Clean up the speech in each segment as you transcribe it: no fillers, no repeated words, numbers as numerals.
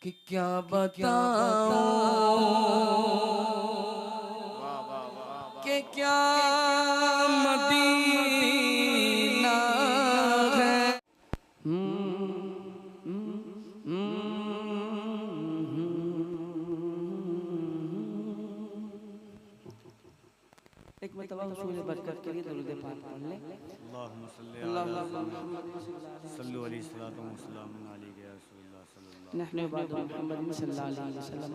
कि क्या बताऊं कि क्या मदीना है। एक मरतबा रसूल बरकत के लिए दुरूद पाक पढ़ ले। अल्लाहुम्मा सल्ली अला अल्लाहुम्मा सल्लु अलैहि सल्लल्लाहु अलैहि वसल्लम अलैहि या रसूलल्लाह सल्लल्लाहु नहनु इबादु मुहम्मदिन सल्लल्लाहु अलैहि वसल्लम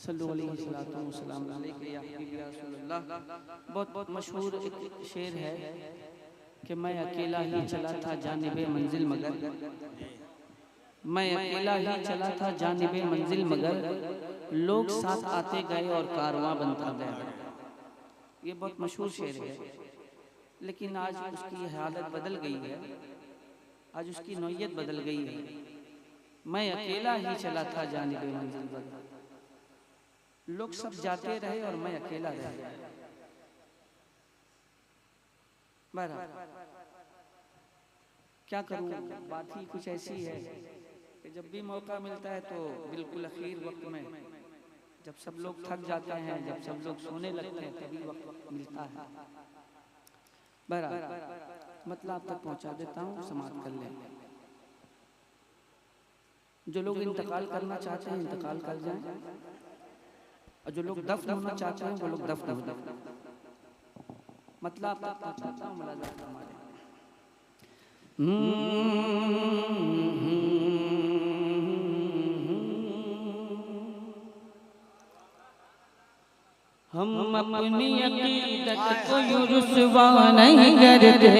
सल्लु अलैहि सल्लतु वस्सलाम अलैका या हबीबी या रसूलल्लाह। बहुत मशहूर एक शेर है कि मैं अकेला ही चला था जानिबे मंजिल मगर, मैं अकेला ही चला था जानिबे मंजिल मगर, लोग साथ आते गए और कारवां बनता गया। ये बहुत मशहूर शेर है, लेकिन आज उसकी हालत बदल गई है, आज उसकी नौयत बदल गई है। मैं अकेला ही चला था जानिबे मंजिल मगर, लोग सब जाते रहे और मैं अकेला रह गया। क्या करूं, बात ही कुछ ऐसी है कि जब भी मौका मिलता है तो बिल्कुल आखिर वक्त में, जब सब लोग थक जाते हैं, जब सब लोग सोने लगते हैं, तभी वक्त मिलता है। बहरहाल मतलब आप तक पहुंचा देता हूं, समाप्त कर लें। जो लोग इंतकाल करना चाहते हैं इंतकाल कर जाएं, और जो लोग दफन होना चाहते हैं वो लोग दफन हो जाएं। मतलब आप तक पहुंचाता हूं, मुलाज़ा हमारे हम अपनी अकीदत को यूं रुसवा नहीं करते,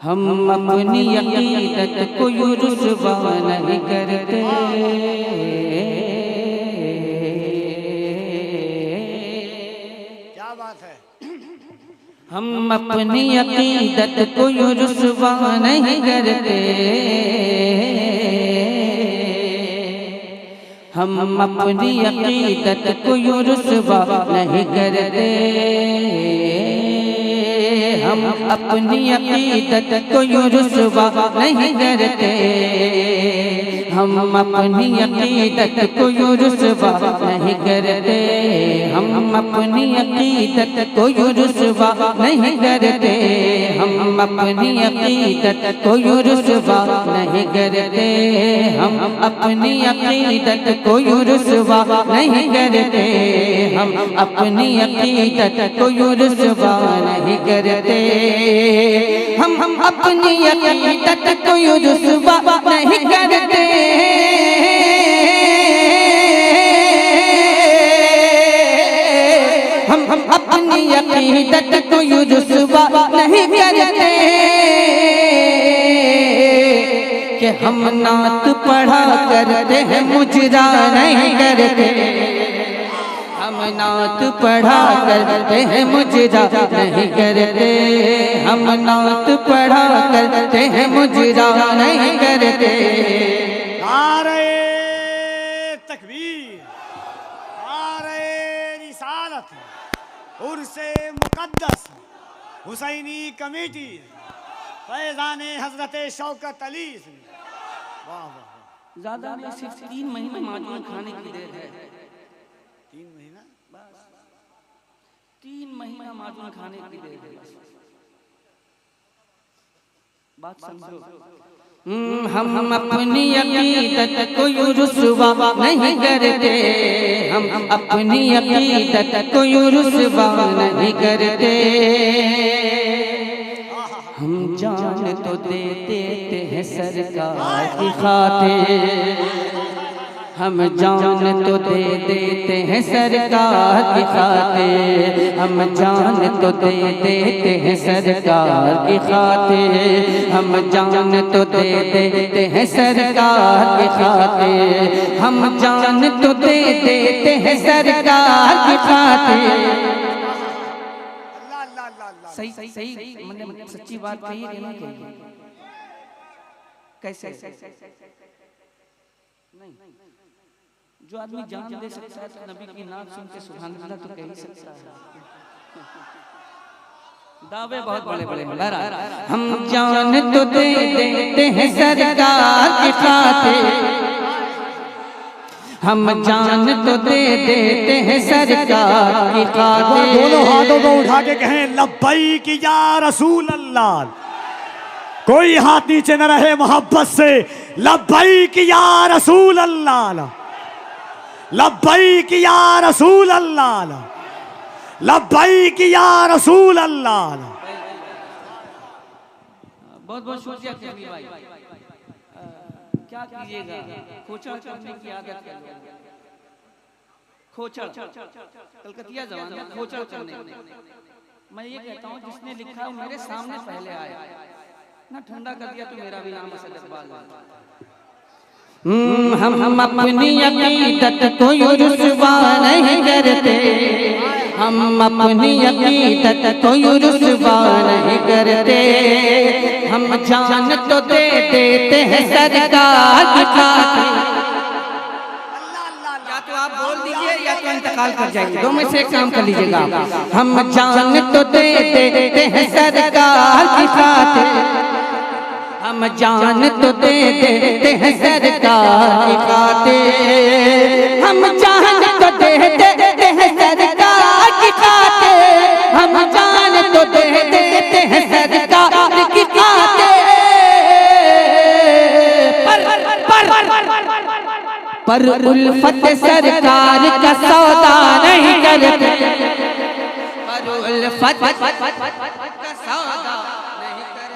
हम अपनी अकीदत को यूं रुसवा नहीं करते। क्या बात है। हम अपनी अकीदत को यूं रुसवा नहीं करते, हम अपनी अकीदत को यूं रुसवा नहीं करते, हम अपनी अकीदत को यूं रुसवा नहीं करते, हम अपनी अकीदत को यूं रुसवा नहीं करते, हम अपनी अकीदत को यूं रुसवा नहीं करते, हम अपनी अकीदत को यूं रुसवा नहीं करते, हम अपनी अकीदत को यूं रुसवा नहीं करते, हम अपनी अकीदत को यूं रुसवा नहीं करते, हम अपनी अकीदत को यूं रुसवा नहीं करते, हम अपनी अकीदत को यूं रुसवा नहीं करते, कि हम नात पढ़ा करते हैं मुजरा नहीं करते, हम नात पढ़ा करते हैं मुजरा नहीं करते, हम नात पढ़ा करते हैं मुजरा नहीं करते। नारे तकबीर, नारे रिसालत, उर्से मुकद्दस, हुसैनी कमेटी, फैज़ाने हजरत शौकत अली। वाह वाह, ज्यादा नहीं, सिर्फ 3 महीने माजून खाने की देर है। 3 महीना, 3 महीना माजून खाने की देर है, बात समझो। हम अपनी अकीदत को यूं रुसवा नहीं करते, हम अपनी अकीदत को यूं रुसवा नहीं करते, हम जान तो दे देते हैं सरकार की खातिर, हम जान तो दे देते हैं सरकार की खातिर, हम जान तो दे देते हैं सरकार की खातिर, हम जान तो दे देते हैं सरकार की खातिर, हम जान तो दे देते हैं सरकार की खातिर। सही सही सही, मैंने सच्ची बात कही है ना? कैसे नहीं, जो आदमी जान दे सकता है तो नबी की नाम सुन के सुभान अल्लाह तो कह ही सकता है। दावे बहुत बड़े बड़े हैं। बहरहाल हम जान तो दे देते हैं सरकार की खातिर, हम जान तो दे देते हैं सरकार की खातिर। दोनों हाथों को उठा के कहें लब्बैक या रसूल अल्लाह। कोई हाथ नीचे न रहे, मोहब्बत से लब्बैक या रसूल अल्लाह, लब्बैक या रसूल अल्लाह, लब्बैक या रसूल अल्लाह। बहुत बहुत शुक्रिया कबीर भाई। क्या कीजिएगा, खोचड़ करने की आदत है, खोचड़ कलकतिया जबान में खोचड़ करने। मैं ये कहता हूँ जिसने लिखा है मेरे सामने पहले आया ना, ठंडा कर दिया तो मेरा भी नाम असद इकबाल है। हम अपनी अकीदत को रुसवा नहीं करते, हम अपनी अकीदत को रुसवा नहीं करते, हम जान तो दे देते हैं सरकार की खातिर। या तो आप बोल दीजिए या तो इंतकाल कर जाएंगे, दो में से एक काम कर लीजिएगा। हम जान तो दे देते हैं सरकार की खातिर, हम जान तो दे देते हैं सरकार की खातिर, हम जान तो दे देते हैं सरकार की खातिर, हम जान तो दे देते हैं सरकार की खातिर। पर उल्फत सरकार का सौदा नहीं करते, पर उल्फत का सौदा नहीं करते।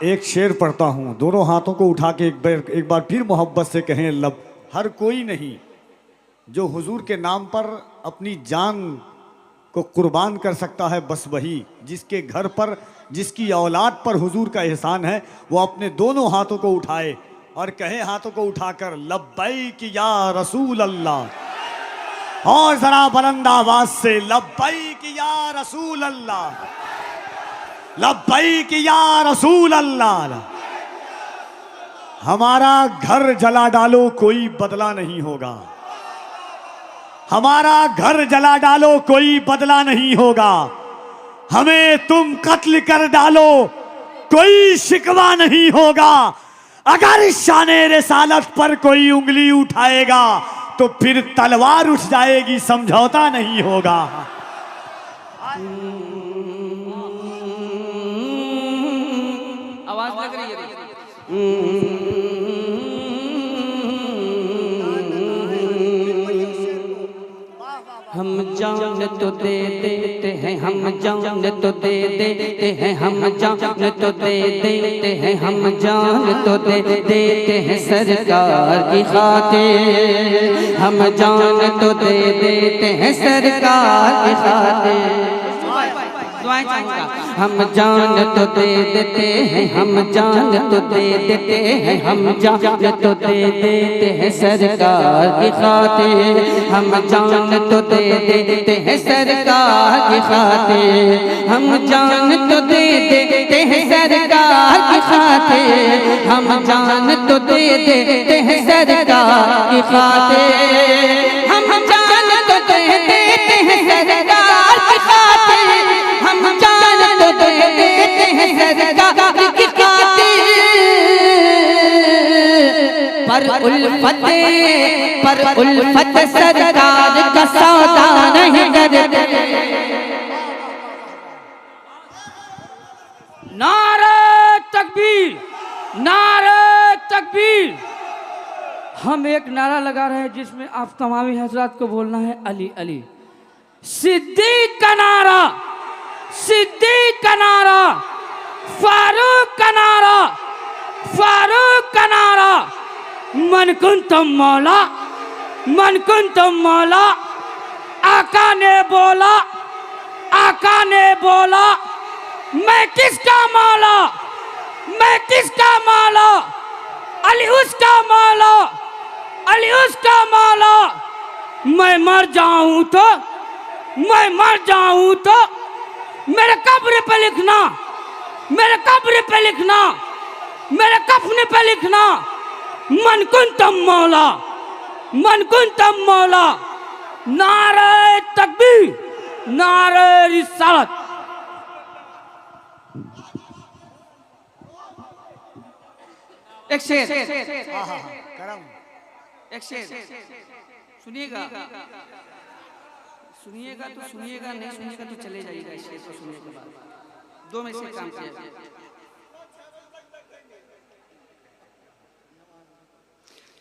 एक शेर पढ़ता हूँ, दोनों हाथों को उठा के एक बार फिर मोहब्बत से कहें लब। हर कोई नहीं जो हुजूर के नाम पर अपनी जान को कुर्बान कर सकता है, बस वही जिसके घर पर, जिसकी औलाद पर हुजूर का एहसान है, वो अपने दोनों हाथों को उठाए और कहे हाथों को उठाकर लब्बैक या रसूल अल्लाह। और जरा बुलंद आवाज से लब्बैक या रसूल अल्लाह, लब्बैक या रसूल अल्लाह। हमारा घर जला डालो कोई बदला नहीं होगा, हमारा घर जला डालो कोई बदला नहीं होगा, हमें तुम कत्ल कर डालो कोई शिकवा नहीं होगा। अगर शाने रिसालत पर कोई उंगली उठाएगा तो फिर तलवार उठ जाएगी, समझौता नहीं होगा। आवाज लग रही है। हम जान तो दे देते हैं, हम जान तो दे देते हैं, हम जान तो दे देते हैं, हम जान तो दे देते हैं सरकार की खातिर, हम जान तो दे देते हैं सरकार की खातिर। हम जान तो दे देते हैं, हम जान तो दे देते हैं, हम जान तो दे देते हैं सरकार की खातिर, हम जान तो दे देते हैं सरकार की खातिर, हम जान तो दे देते हैं सरकार की खातिर, हम जान तो दे देते हैं सरकार की खातिर, हम जान तो दे देते हैं सरकार की खातिर, हम जान तो दे देते हैं सरकार की खातिर। पर उल्फत सरकार का सौदा नहीं करते। नारे तकबीर, नारे तकबीर। हम एक नारा लगा रहे हैं जिसमें आप तमामी हजरात को बोलना है अली अली। सिद्दीक का नारा, सिद्दीक का नारा, फारूक का नारा, फारूक का नारा। मन कुंतुम मौला, मन कुंतुम मौला। आका ने बोला, आका ने बोला, मैं किसका मौला, मैं किसका मौला, अली उसका मौला, अली उसका मौला। मैं मर जाऊं तो, मैं मर जाऊं तो मेरे कब्र पे लिखना, मेरे कब्र पे लिखना, मेरे कफन पे लिखना, मन कुंतम मौला, मन कुंतम मौला। नारे तकबीर, नारे रिसालत। एक शेर, करम। एक शेर सुनिएगा, सुनिएगा तो सुनिएगा, नहीं सुनिएगा तो चले जाइएगा। इस शेर को सुनने के बाद दो में से काम किया।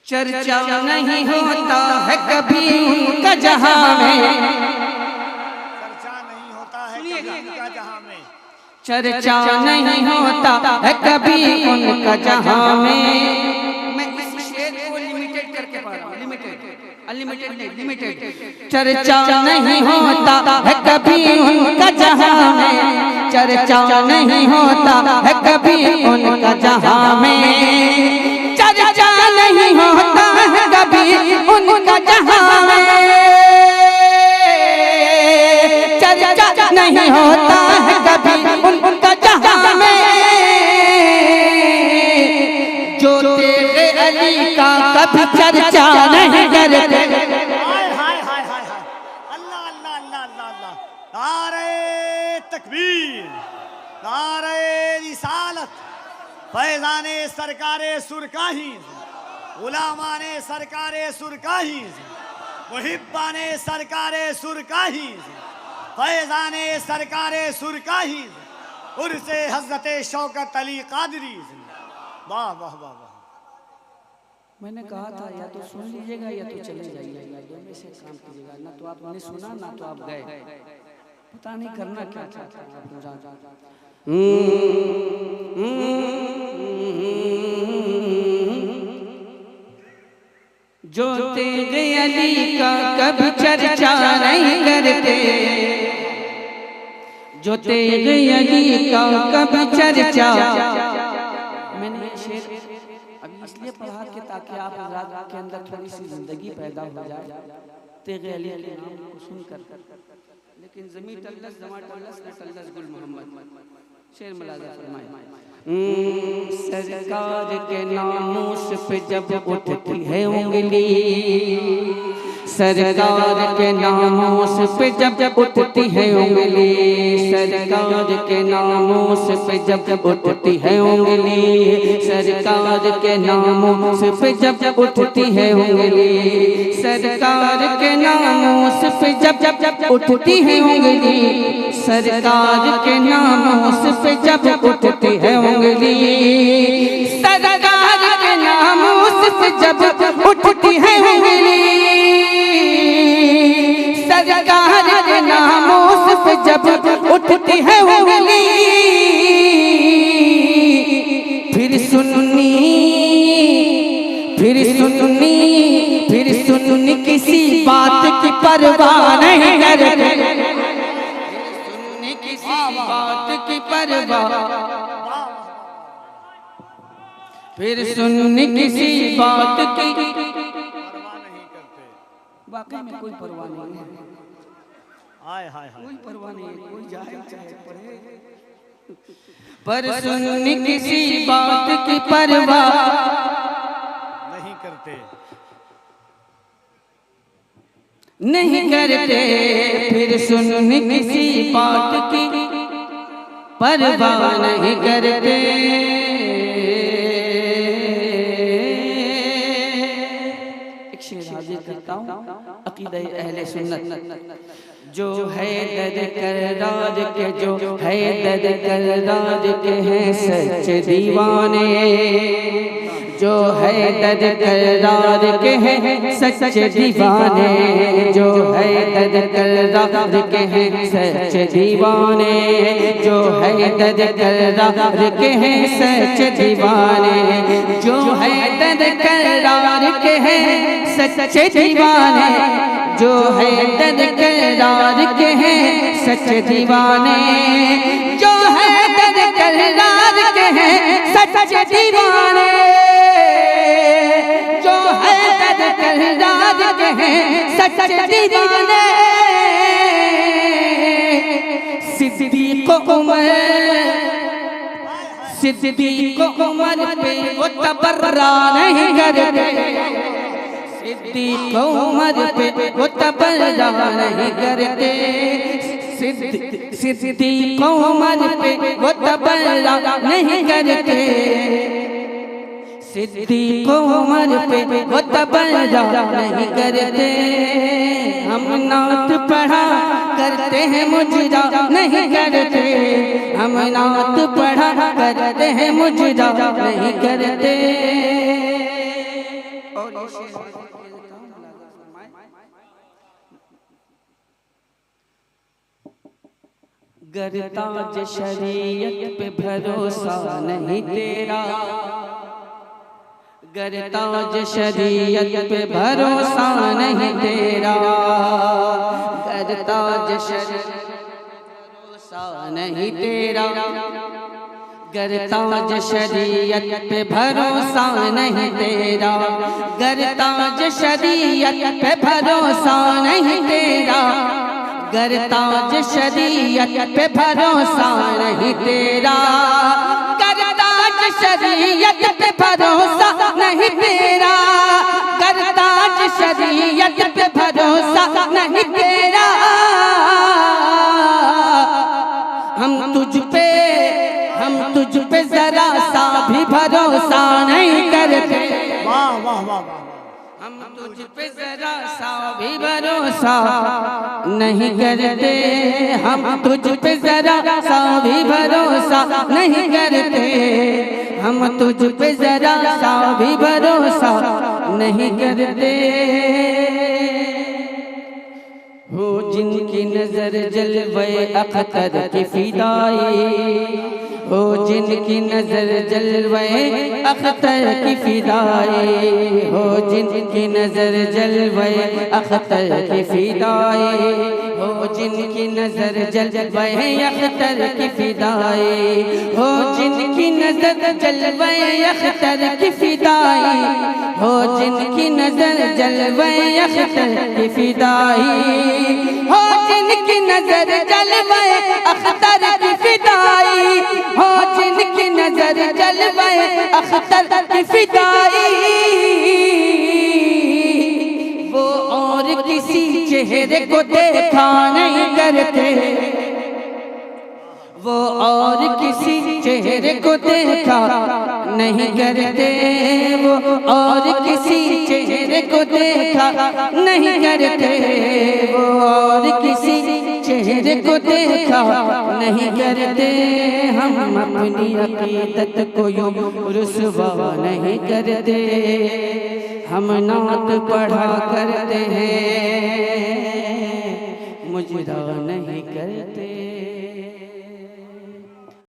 चर्चा नहीं होता है कभी उनका जहां में, चर्चा नहीं होता है कभी उनका जहां में, चर्चा नहीं होता है कभी उनका जहां में। मैं इस शेर को लिमिटेड करके पढ़ रहा हूं, लिमिटेड, अनलिमिटेड नहीं, लिमिटेड। चर्चा नहीं होता है कभी उनका जहां में, चर्चा नहीं होता है कभी उनका जहां में, चर्चा नहीं होता है कभी उनका जहां में, चर्चा नहीं होता है कभी उनका जहां में। जो तेरे अली का कभी चर्चा नहीं करते। हाय हाय हाय हाय हाय, अल्लाह अल्लाह अल्लाह अल्लाह अल्लाह। नारे तकबीर, नारे रिसालत। फैजाने सरकारे सुरकाही, उलामाने सरकारे सुरकाही, मुहिब्बाने सरकारे सुरकाही, फैजाने सरकारे सुरकाही, उर्से हजरत शौकत अली कादरी। वाह वाह वाह वाह। मैंने कहा था या तो सुन लीजिएगा या तो चले जाइएगा, दो में से काम कीजिएगा। ना तो आपने सुना ना तो आप गए, पता नहीं करना क्या चाहता है। जो तेरे अली का कभी चर्चा नहीं करते, जो तेरे अली का कभी चर्चा। मैंने ये शेर अभी इसलिए पढ़ा कि ताकि आप हज़रात के अंदर थोड़ी सी जिंदगी पैदा हो जाए तेरे अली के नाम को सुनकर। लेकिन ज़मीं तल्लस जमा तल्लस न तल्लस गुल मोहम्मद। शेर मुलाज़ा फरमाए। सरकार के नामों पे जब उठती है उंगली, सरकार के नामों पे जब उठती है उंगली, सरकार के नामों पे जब उठती है उंगली, सरकार के नामों पे जब उठती है उंगली, सरकार के नामों पे जब उठती है उंगली, सरकार के नामों पे जब उठती है उंगली, सरकार के नामों पे जब उठती है उंगली, सरकार के नामों पे जब उठती है उंगली, फिर सुन्नी, फिर सुन्नी, फिर सुन्नी किसी बात की परवाह नहीं करते, सुन्नी किसी बात की परवाह, फिर सुन्नी किसी बात की परवाह नहीं करते। वाकई में कोई परवाह नहीं है, हाय हाय हाय। कोई परवाह नहीं है, कोई जाए चाहे पढ़े, पर सुन्नी किसी बात की परवाह नहीं करते, नहीं करते, फिर सुन्नी किसी बात की परवाह नहीं करते। एक शेर हाजिर करता हूँ अकीदे अहले सुन्नत। जो है दर करार के, जो है दर करार के हैं सच्चे दीवाने, जो है दर करार के हैं सच्चे दीवाने, जो है दर करार के हैं सच्चे दीवाने, जो है दर करार के हैं सच्चे दीवाने, जो है दर करार के हैं सच्चे दीवाने, जो है दर करार के हैं सच्चे दीवाने, जो है दर करार के हैं हैं सच्चे दीवाने, जो हैदर कररार के हैं सच्चे दीवाने। सिद्दीक उमर पे वो तबर्रा नहीं करते, सिद्दीक उमर पे वो तबर्रा नहीं करते, सिद्दीक उमर पे वो तबर्रा नहीं करते, सिद्दीक उमर पे वो तबर्रा नहीं करते। हम नात पढ़ा करते हैं मुजरा नहीं करते, हम नात पढ़ा करते हैं मुजरा नहीं करते। गरताज शरीयत पे भरोसा नहीं तेरा, गरताज शरीयत पे भरोसा नहीं तेरा, गरताज शरीयत पे भरोसा नहीं तेरा, गरताज शरीयत पे भरोसा नहीं तेरा, गरताज शरीयत पे भरोसा नहीं तेरा, गरताज शरीयत पे भरोसा नहीं तेरा, गरताज शरीयत पे भरोसा नहीं तेरा, गरताज शरीयत पे भरोसा नहीं तेरा। हम तुझ पे जरा सा भी भरोसा नहीं करते, वाह वाह वाह, हम तुझ पे जरा सा भी भरोसा नहीं करते, हम तुझ पे जरा सा भी भरोसा नहीं करते, हम तुझ पे जरा सा भी भरोसा नहीं करते। हो जिनकी नजर जलवे अख्तर की फिदाई, हो जिनकी नजर जलवे अख्तर की फिदाई, हो जिनकी नजर जलवे अख्तर की फिदाई, हो जिनकी नजर जलवे अख्तर की फिदाई, हो जिनकी नजर जलवे अख्तर की फिदाई, हो जिनकी नजर जलवे अख्तर की फिदाई, हो जिनकी नजर जलवे अख्तर की फिदाई, हो जिनकी नजर जलवे अख्तर की फिदाई, वो और किसी चेहरे को देखा नहीं करते, वो और किसी चेहरे को देखा नहीं करते, वो और किसी चेहरे को देखा नहीं करते, वो और किसी चेहरे को देखा नहीं करते। हम अपनी अकीदत को यूं रुसवा नहीं करते, हम नात पढ़ा करते हैं,